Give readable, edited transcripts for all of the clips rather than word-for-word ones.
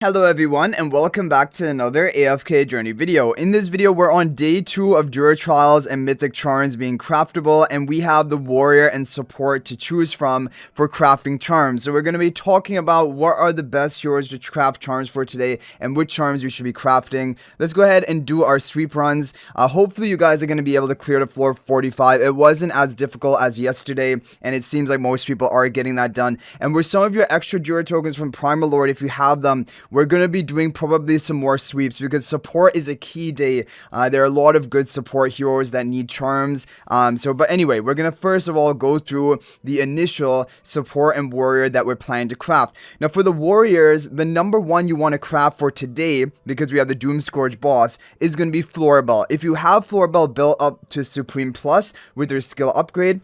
Hello everyone and welcome back to another AFK journey video. In this video we're on day 2 of Dura Trials and Mythic Charms being craftable, and we have the warrior and support to choose from for crafting charms. So we're going to be talking about what are the best heroes to craft charms for today and which charms you should be crafting. Let's go ahead and do our sweep runs. Hopefully you guys are going to be able to clear the floor 45. It wasn't as difficult as yesterday and it seems like most people are getting that done. And with some of your extra Dura tokens from Primal Lord, if you have them, we're going to be doing probably some more sweeps because support is a key day. There are a lot of good support heroes that need charms. But anyway, we're going to first of all go through the initial support and warrior that we're planning to craft. Now for the warriors, the number one you want to craft for today, because we have the Doomscourge boss, is going to be Floribel. If you have Floribel built up to Supreme Plus with your skill upgrade,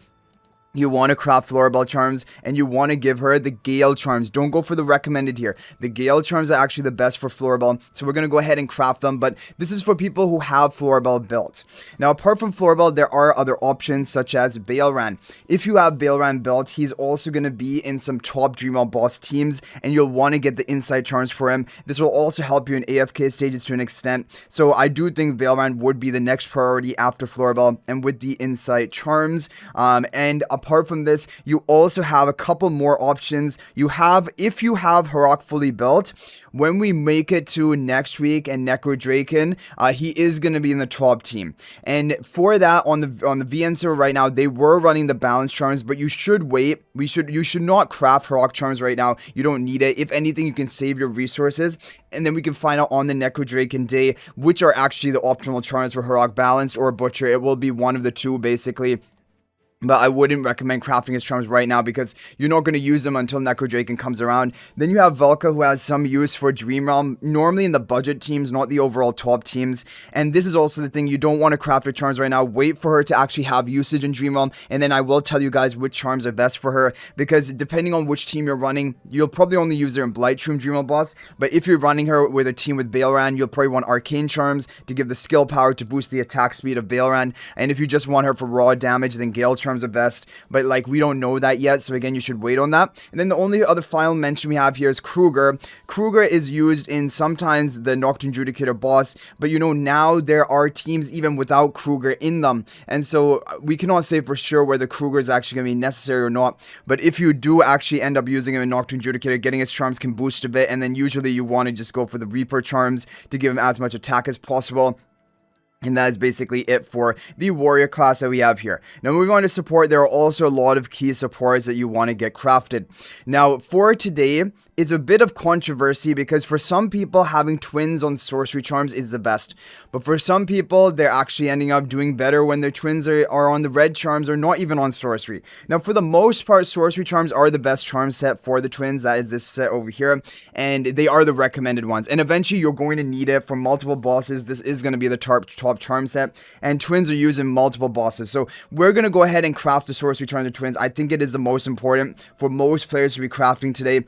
you want to craft Floribel Charms, and you want to give her the Gale Charms. Don't go for the recommended here. The Gale Charms are actually the best for Floribel, so we're going to go ahead and craft them, but this is for people who have Floribel built. Now, apart from Floribel, there are other options, such as Baelran. If you have Baelran built, he's also going to be in some top Dreamworld boss teams, and you'll want to get the Insight Charms for him. This will also help you in AFK stages to an extent, so I do think Baelran would be the next priority after Floribel, and with the Insight Charms, and apart from this, you also have a couple more options. If you have Harok fully built, when we make it to next week and Necro Draken, he is going to be in the top team. And for that, on the VN server right now, they were running the balance charms, but you should wait. You should not craft Harok charms right now. You don't need it. If anything, you can save your resources, and then we can find out on the Necro Draken day which are actually the optimal charms for Harok balanced or Butcher. It will be one of the two, basically. But I wouldn't recommend crafting his charms right now because you're not going to use them until Necro Draken comes around. Then you have Velka, who has some use for Dream Realm, normally in the budget teams, not the overall top teams. And this is also the thing, you don't want to craft her charms right now. Wait for her to actually have usage in Dream Realm, and then I will tell you guys which charms are best for her, because depending on which team you're running, you'll probably only use her in Blightshroom Dream Realm boss. But if you're running her with a team with Baelran, you'll probably want Arcane Charms to give the skill power to boost the attack speed of Baelran. And if you just want her for raw damage, then Gale Charms are best, but like we don't know that yet, so again you should wait on that. And then the only other final mention we have here is Kruger. Kruger is used in sometimes the Nocturne Judicator boss, but you know, now there are teams even without Kruger in them, and so we cannot say for sure whether Kruger is actually going to be necessary or not. But if you do actually end up using him in Nocturne Judicator, getting his charms can boost a bit, and then usually you want to just go for the Reaper charms to give him as much attack as possible. And that is basically it for the warrior class that we have here. Now moving on to support, there are also a lot of key supports that you want to get crafted. Now for today, it's a bit of controversy because for some people, having twins on sorcery charms is the best. But for some people, they're actually ending up doing better when their twins are on the red charms or not even on sorcery. Now for the most part, sorcery charms are the best charm set for the twins. That is this set over here. And they are the recommended ones. And eventually you're going to need it for multiple bosses. This is going to be the top charm set. And twins are used in multiple bosses. So we're going to go ahead and craft the sorcery charms of twins. I think it is the most important for most players to be crafting today.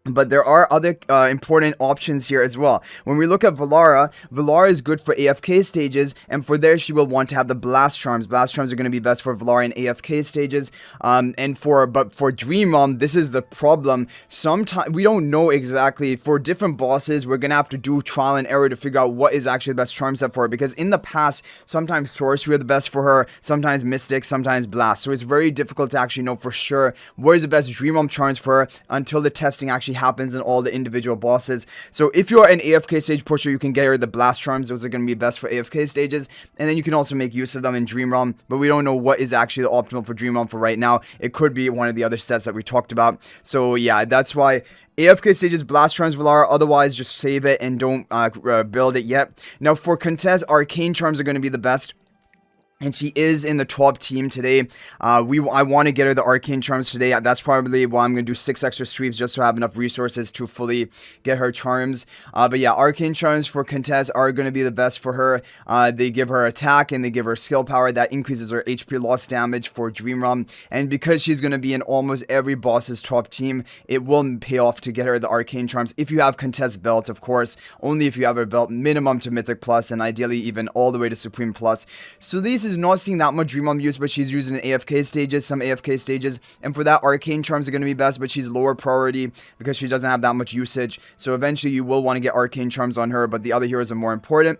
But there are other important options here as well. When we look at Valara is good for AFK stages, and for there she will want to have the Blast Charms. Blast Charms are going to be best for Valara in AFK stages. But for Dream Realm, this is the problem. Sometimes we don't know exactly. For different bosses, we're going to have to do trial and error to figure out what is actually the best charm set for her. Because in the past, sometimes Sorcery are the best for her, sometimes Mystic, sometimes Blast. So it's very difficult to actually know for sure what is the best Dream Realm charms for her until the testing actually happens in all the individual bosses. So if you're an AFK stage pusher, you can get her the Blast Charms. Those are going to be best for AFK stages, and then you can also make use of them in Dream Realm, but we don't know what is actually the optimal for Dream Realm for right now. It could be one of the other sets that we talked about. So yeah, that's why AFK stages, Blast Charms, Valara. Otherwise, just save it and don't build it yet. Now for Contess, Arcane Charms are going to be the best. And she is in the top team today. I want to get her the Arcane Charms today. That's probably why I'm going to do 6 extra sweeps just to have enough resources to fully get her charms. But yeah, Arcane Charms for Contess are going to be the best for her. They give her attack and they give her skill power. That increases her HP loss damage for Dream Realm. And because she's going to be in almost every boss's top team, it will pay off to get her the Arcane Charms. If you have Contess belt, of course. Only if you have her belt minimum to Mythic Plus and ideally even all the way to Supreme Plus. So these is not seeing that much Dream Realm use, but she's using in AFK stages, some AFK stages, and for that, Arcane Charms are going to be best, but she's lower priority because she doesn't have that much usage. So eventually you will want to get Arcane Charms on her, but the other heroes are more important.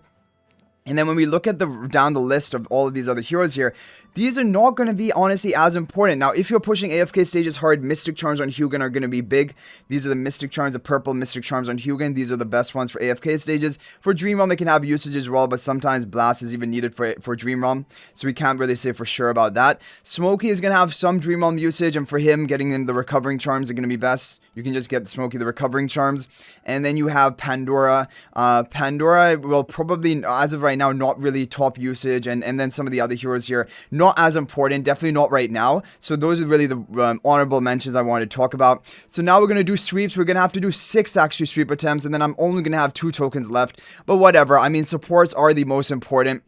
And then when we look at down the list of all of these other heroes here, these are not going to be honestly as important. Now, if you're pushing AFK stages hard, Mystic Charms on Hugin are going to be big. These are the Mystic Charms, the purple Mystic Charms on Hugin. These are the best ones for AFK stages. For Dream Realm, it can have usage as well, but sometimes Blast is even needed for Dream Realm. So we can't really say for sure about that. Smokey is going to have some Dream Realm usage, and for him, getting in the Recovering Charms are going to be best. You can just get Smokey the Recovering Charms. And then you have Pandora. Pandora will probably, as of right now, not really top usage. And then some of the other heroes here, not as important. Definitely not right now. So those are really the honorable mentions I wanted to talk about. So now we're going to do sweeps. We're going to have to do 6 actually sweep attempts. And then I'm only going to have 2 tokens left. But whatever. I mean, supports are the most important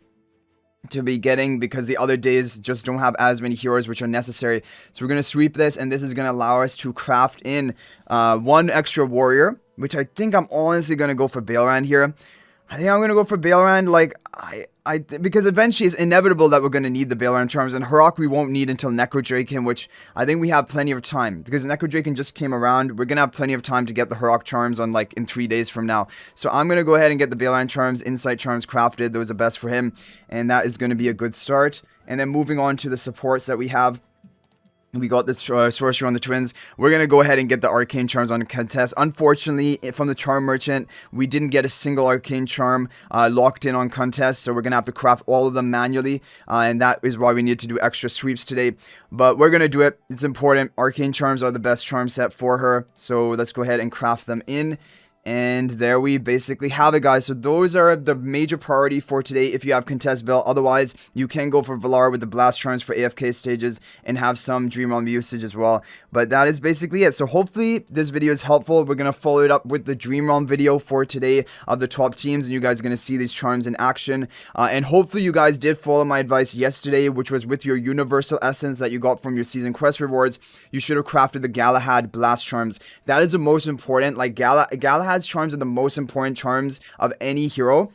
to be getting because the other days just don't have as many heroes which are necessary. So we're going to sweep this, and this is going to allow us to craft in 1 extra warrior, which I think I'm honestly going to go for Baelran here. I think I'm going to go for Baelran, like, because eventually it's inevitable that we're going to need the Baelran Charms, and Harok we won't need until Necrodraken, which I think we have plenty of time, because Necrodraken just came around. We're going to have plenty of time to get the Harok Charms on, like, in 3 days from now. So I'm going to go ahead and get the Baelran Charms, Insight Charms crafted. Those are best for him, and that is going to be a good start. And then moving on to the supports that we have. We got this Sorcerer on the Twins. We're going to go ahead and get the Arcane Charms on Contess. Unfortunately, from the Charm Merchant, we didn't get a single Arcane Charm locked in on Contess, so we're going to have to craft all of them manually, and that is why we need to do extra sweeps today. But we're going to do it. It's important. Arcane Charms are the best charm set for her, so let's go ahead and craft them in. And there we basically have it, guys. So those are the major priority for today if you have Contess Bell. Otherwise, you can go for Valar with the Blast Charms for AFK stages and have some Dream Realm usage as well. But that is basically it. So hopefully this video is helpful. We're going to follow it up with the Dream Realm video for today of the top teams. And you guys are going to see these charms in action. And hopefully you guys did follow my advice yesterday, which was with your Universal Essence that you got from your Season Quest rewards. You should have crafted the Galahad Blast Charms. That is the most important. Like Galahad's charms are the most important charms of any hero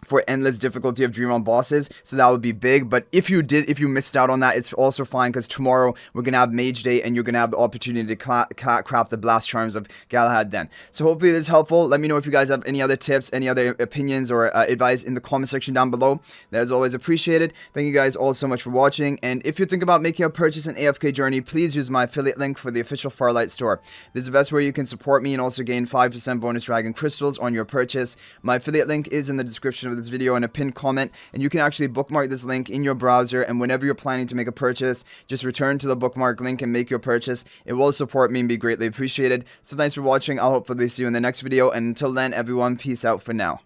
for endless difficulty of Dream Realm bosses, so that would be big. But if you missed out on that, it's also fine, because tomorrow we're gonna have Mage Day and you're gonna have the opportunity to craft the Blast Charms of Galahad then. So hopefully this is helpful. Let me know if you guys have any other tips, any other opinions or advice in the comment section down below. That is always appreciated. Thank you guys all so much for watching, and if you think about making a purchase in AFK Journey, please use my affiliate link for the official Farlight store. This is the best way you can support me and also gain 5% bonus Dragon Crystals on your purchase. My affiliate link is in the description of this video and a pinned comment, and you can actually bookmark this link in your browser, and whenever you're planning to make a purchase, just return to the bookmark link and make your purchase. It will support me and be greatly appreciated. So thanks for watching. I'll hopefully see you in the next video, and until then, everyone, peace out for now.